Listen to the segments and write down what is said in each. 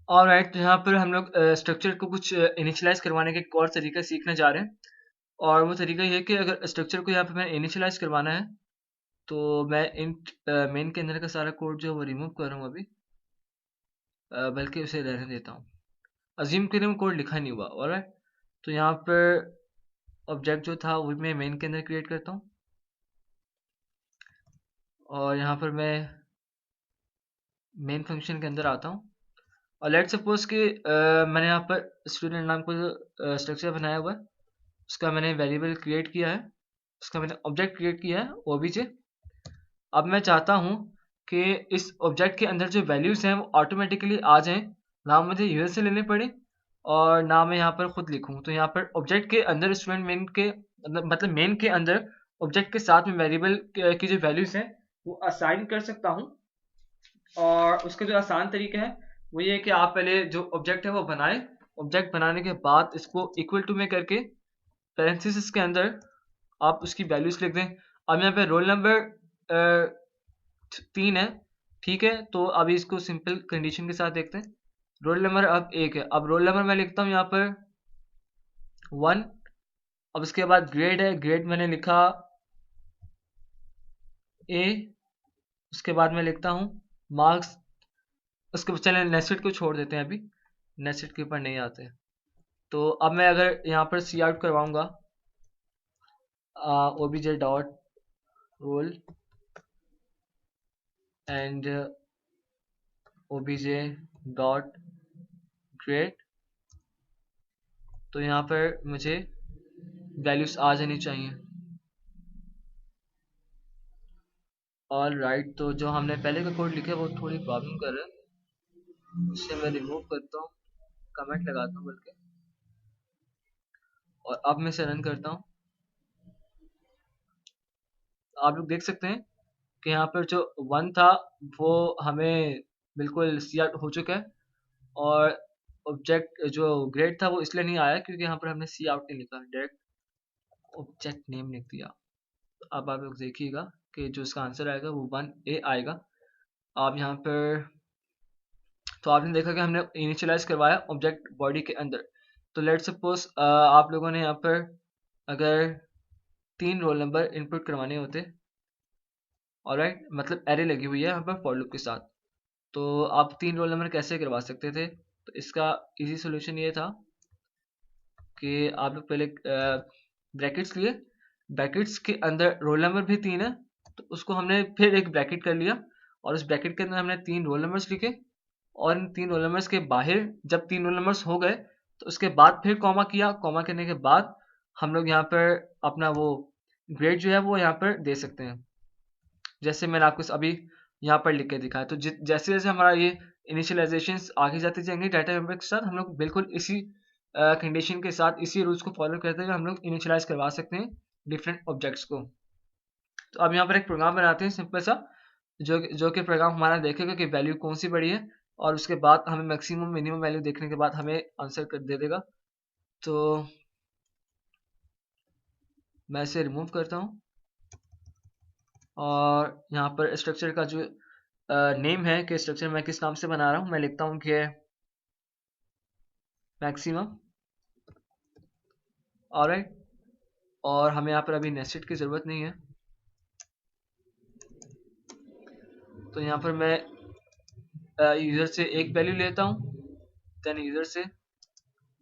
Alright, तो यहाँ पर हम लोग स्ट्रक्चर को कुछ इनिशियलाइज करवाने का एक और तरीका सीखने जा रहे हैं। और वो तरीका ये है कि अगर स्ट्रक्चर को यहाँ पे मैं इनिशियलाइज करवाना है, तो मैं इंट मेन के अंदर का सारा कोड जो है वो रिमूव कर रहा हूँ अभी, बल्कि उसे रहने देता हूँ। अज्यूम के लिए कोड लिखा नहीं हुआ। ऑलराइट, तो यहाँ पर ऑब्जेक्ट जो था वो मैं मेन के अंदर क्रिएट करता हूँ, और यहाँ पर मैं मेन फंक्शन के अंदर आता हूँ। और लेट सपोज कि मैंने यहाँ पर स्टूडेंट नाम को जो स्ट्रक्चर बनाया हुआ है, उसका मैंने वेरिएबल क्रिएट किया है, उसका मैंने ऑब्जेक्ट क्रिएट किया है ओबीजे। अब मैं चाहता हूँ कि इस ऑब्जेक्ट के अंदर जो वैल्यूज़ हैं वो ऑटोमेटिकली आ जाएं, ना मुझे यूजर से लेने पड़े और ना मैं यहाँ पर खुद लिखूँ। तो यहाँ पर ऑब्जेक्ट के अंदर स्टूडेंट मेन के मतलब मेन के अंदर ऑब्जेक्ट के साथ में वेरिएबल की जो वैल्यूज़ हैं वो असाइन कर सकता हूँ। और उसका जो आसान तरीका है वो ये है कि आप पहले जो ऑब्जेक्ट है वो बनाएं। ऑब्जेक्ट बनाने के बाद इसको इक्वल टू में करके पैरेंथेसिस के अंदर आप उसकी वैल्यूज लिख दें। अब यहाँ पे रोल नंबर 3 है, ठीक है, तो अभी इसको सिंपल कंडीशन के साथ देखते हैं। रोल नंबर अब 1 है, अब रोल नंबर मैं लिखता हूँ यहाँ पर 1। अब उसके बाद ग्रेड है, ग्रेड मैंने लिखा ए। उसके बाद मैं लिखता हूँ मार्क्स। उसके चले नेस्टेड को छोड़ देते हैं, अभी नेस्टेड के ऊपर नहीं आते। तो अब मैं अगर यहाँ पर सी आउट करवाऊंगा obj dot roll and obj dot grade, तो यहाँ पर मुझे वैल्यूज आ जानी चाहिए। ऑल राइट, तो जो हमने पहले का कोड लिखा है वो थोड़ी प्रॉब्लम कर रहा है, उससे मैं रिमूव करता हूँ, कमेंट लगाता हूँ बल्कि, और अब मैं इसे रन करता हूँ। आप लोग देख सकते हैं कि यहाँ पर जो 1 था वो हमें बिल्कुल सी आउट हो चुका है, और ऑब्जेक्ट जो ग्रेड था वो इसलिए नहीं आया क्योंकि यहाँ पर हमने सी आउट नहीं लिखा, डायरेक्ट ऑब्जेक्ट नेम लिख दिया। अब आप लोग देखिएगा कि जो इसका आंसर आएगा वो 1A आएगा। आप यहाँ पर तो आपने देखा कि हमने इनिशियलाइज करवाया ऑब्जेक्ट बॉडी के अंदर। तो लेट सपोज आप लोगों ने यहाँ पर अगर 3 रोल नंबर इनपुट करवाने होते, ऑलराइट, मतलब एरे लगी हुई है यहाँ पर फॉर लूप के साथ, तो आप 3 रोल नंबर कैसे करवा सकते थे? तो इसका इजी सोल्यूशन ये था कि आप लोग पहले ब्रैकेट्स लिए, ब्रैकेट्स के अंदर रोल नंबर भी 3 है, तो उसको हमने फिर एक ब्रैकेट कर लिया, और उस ब्रैकेट के अंदर हमने 3 रोल नंबर्स लिखे, और इन 3 रोल नंबर्स के बाहर जब 3 रोल नंबर्स हो गए तो उसके बाद फिर कॉमा किया, कॉमा करने के बाद हम लोग यहाँ पर अपना वो ग्रेड जो है वो यहाँ पर दे सकते हैं, जैसे मैंने आपको अभी यहाँ पर लिख के दिखाया। तो जैसे जैसे हमारा ये इनिशियलाइजेशन आगे जाते जाएंगे डाटा मेंबर के साथ, हम लोग बिल्कुल इसी कंडीशन के साथ इसी रूल्स को फॉलो करते हुए हम लोग इनिशियलाइज करवा सकते हैं डिफरेंट ऑब्जेक्ट्स को। तो अब यहाँ पर एक प्रोग्राम बनाते हैं सिंपल सा, जो कि प्रोग्राम हमारा देखेगा कि वैल्यू कौन सी बड़ी है, और उसके बाद हमें मैक्सिमम मिनिमम वैल्यू देखने के बाद हमें आंसर कर दे देगा। तो मैं इसे रिमूव करता हूँ, और यहाँ पर स्ट्रक्चर का जो नेम है कि स्ट्रक्चर मैं किस नाम से बना रहा हूँ, मैं लिखता हूँ कि मैक्सिमम। ऑलराइट, और हमें यहाँ पर अभी नेस्टेड की ज़रूरत नहीं है, तो यहाँ पर मैं यूज़र से एक वैल्यू लेता हूँ, देन यूज़र से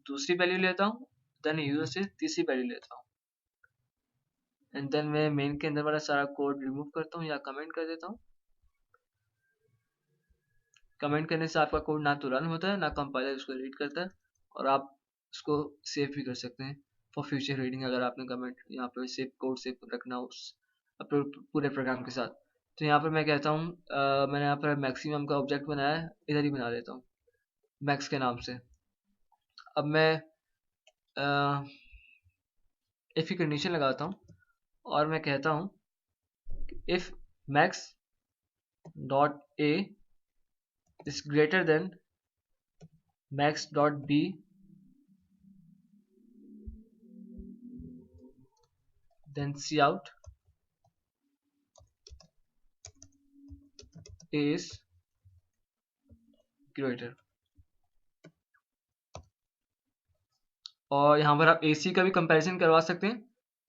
दूसरी वैल्यू लेता हूँ, देन यूज़र से तीसरी वैल्यू लेता हूँ, एंड देन मैं मेन के अंदर वाला सारा कोड रिमूव करता हूँ या कमेंट कर देता हूँ। कमेंट करने से आपका कोड ना तो रन होता है, ना कंपाइलर उसको रीड करता है, और आप उसको सेव भी कर सकते हैं फॉर फ्यूचर रीडिंग, अगर आपने कमेंट यहाँ पर सेव कोड सेव रखना हो उस पूरे प्रोग्राम के साथ। तो यहाँ पर मैं कहता हूँ मैंने यहाँ पर मैक्सिमम का ऑब्जेक्ट बनाया है, इधर ही बना देता हूँ मैक्स के नाम से। अब मैं इफ की कंडीशन लगाता हूँ, और मैं कहता हूँ if max dot A is greater than max dot B, then cout is greater। और यहाँ पर आप AC का भी कंपैरिजन करवा सकते हैं।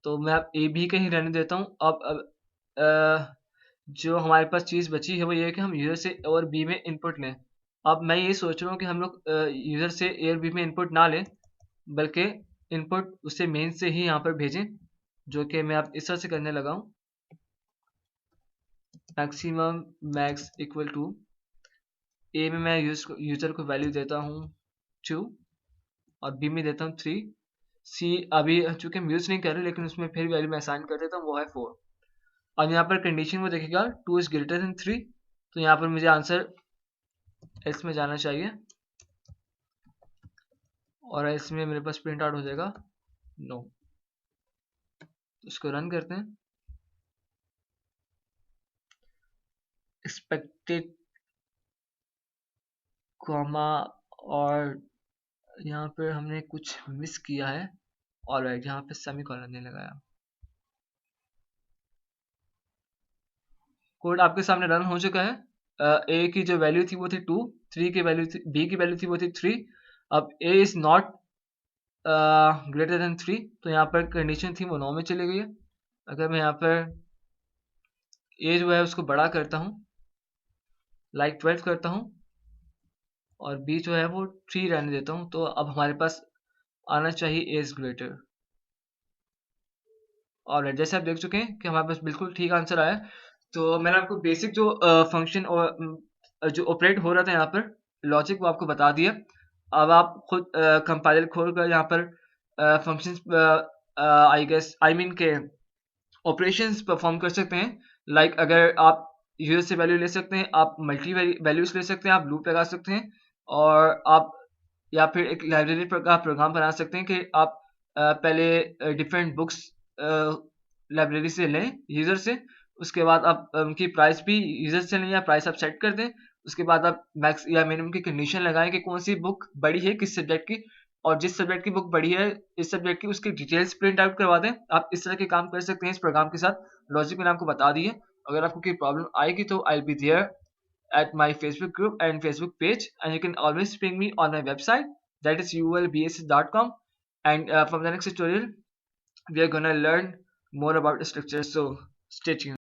तो मैं आप AB का ही रहने देता हूँ। अब जो हमारे पास चीज़ बची है वो ये है कि हम यूज़र से A और B में इनपुट लें। अब मैं ये सोच रहा हूँ कि हम लोग यूज़र से A और B में इनपुट ना लें, बल्कि इनपुट उसे मेन से ही यहाँ पर भेजें, जो कि मैं अब इस तरह से करने लगा हूँ। मैक्सिमम मैक्स इक्वल टू ए में मैं यूज़र को वैल्यू देता हूँ 2 और बी में देता हूँ 3। सी अभी चूंकि हम यूज़ नहीं कर रहे, लेकिन उसमें फिर वैल्यू मैं असाइन कर देता हूँ, वो है 4। और यहाँ पर कंडीशन वो देखेगा 2 इज ग्रेटर देन 3, तो यहाँ पर मुझे आंसर एल्स में जाना चाहिए और एल्स में मेरे पास प्रिंट आउट हो जाएगा नो। तो इसको रन करते हैं। एक्सपेक्टेड कॉमा, और यहाँ पर हमने कुछ मिस किया है। ऑलराइट, यहाँ पे सेमी कॉलन नहीं लगाया। कोड आपके सामने रन हो चुका है। ए की जो वैल्यू थी वो थी 2, 3 की वैल्यू थी, बी की वैल्यू थी वो थी 3। अब ए इज नॉट ग्रेटर देन 3, तो यहाँ पर कंडीशन थी वो 9 में चली गई है। अगर मैं यहाँ पर ए जो है उसको बड़ा करता हूँ, लाइक 12 करता हूँ, और बी जो है वो 3 रहने देता हूँ, तो अब हमारे पास आना चाहिए ए इज ग्रेटर। और जैसे आप देख चुके हैं कि हमारे पास बिल्कुल ठीक आंसर आया। तो मैंने आपको बेसिक जो फंक्शन और जो ऑपरेट हो रहा था यहाँ पर लॉजिक, वो आपको बता दिया। अब आप खुद कंपाइलर खोल कर यहाँ पर functions I guess I mean के ऑपरेशंस परफॉर्म कर सकते हैं। लाइक अगर आप यूजर से वैल्यू ले सकते हैं, आप मल्टी वैल्यूज ले सकते हैं, आप लूप लगा सकते हैं, और आप या फिर एक लाइब्रेरी का प्रोग्राम बना सकते हैं कि आप पहले डिफरेंट बुक्स लाइब्रेरी से लें यूजर से। उसके बाद आप उनकी प्राइस भी यूजर से लें या प्राइस आप सेट कर दें। उसके बाद आप मैक्स या मिनिमम की कंडीशन लगाएं कि कौन सी बुक बड़ी है किस सब्जेक्ट की, और जिस सब्जेक्ट की बुक बड़ी है इस सब्जेक्ट की उसकी डिटेल्स प्रिंट आउट करवा दें। आप इस तरह के काम कर सकते हैं इस प्रोग्राम के साथ। लॉजिक मैंने आपको बता दी है। अगर आपको कोई प्रॉब्लम आएगी तो I will be there at my Facebook group and Facebook page, and you can always ping me on my website, that is ulbss.com. And from the next tutorial we are gonna learn more about structure, so stay tuned.